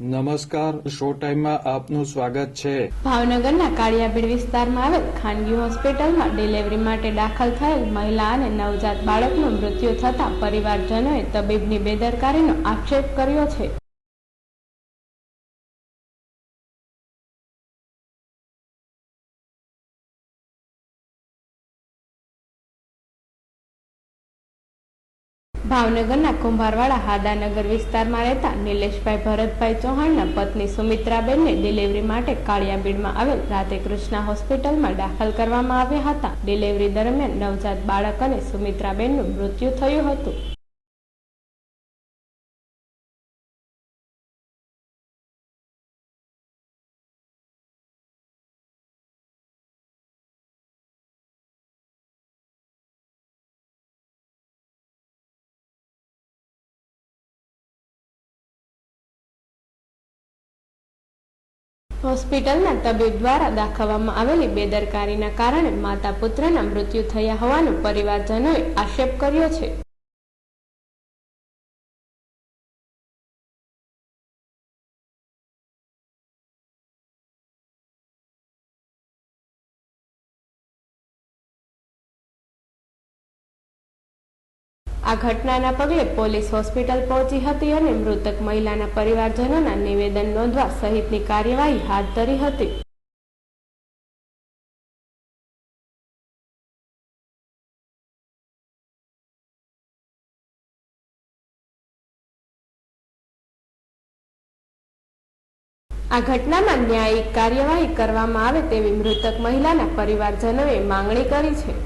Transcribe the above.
નમસ્કાર, શો ટાઈમમાં આપનું સ્વાગત છે। ભાવનગરના કાળિયાબીડ વિસ્તારમાં આવેલ ખાનગી હોસ્પિટલમાં ડિલિવરી માટે દાખલ થયેલ મહિલા અને નવજાત બાળકનું મૃત્યુ થતાં પરિવારજનોએ તબીબની બેદરકારીનો આક્ષેપ કર્યો છે। ભાવનગરના કુંભારવાડા હાદાનગર વિસ્તારમાં રહેતા નિલેશભાઈ ભરતભાઈ ચૌહાણના પત્ની સુમિત્રાબેનને ડિલિવરી માટે કાળિયાબીડમાં આવેલ રાધે કૃષ્ણા હોસ્પિટલમાં દાખલ કરવામાં આવ્યા હતા। ડિલિવરી દરમિયાન નવજાત બાળક અને સુમિત્રાબેનનું મૃત્યુ થયું હતું। હોસ્પિટલના તબીબ દ્વારા દાખવવામાં આવેલી બેદરકારીના કારણે માતા પુત્રના મૃત્યુ થયા હોવાનો પરિવારજનોએ આક્ષેપ કર્યો છે। આ ઘટનાના પગલે પોલીસ હોસ્પિટલ પહોંચી હતી અને મૃતક મહિલાના પરિવારજનોના નિવેદન નોંધવા સહિતની કાર્યવાહી હાથ ધરી હતી। આ ઘટનામાં ન્યાયિક કાર્યવાહી કરવામાં આવે તેવી મૃતક મહિલાના પરિવારજનોએ માંગણી કરી છે।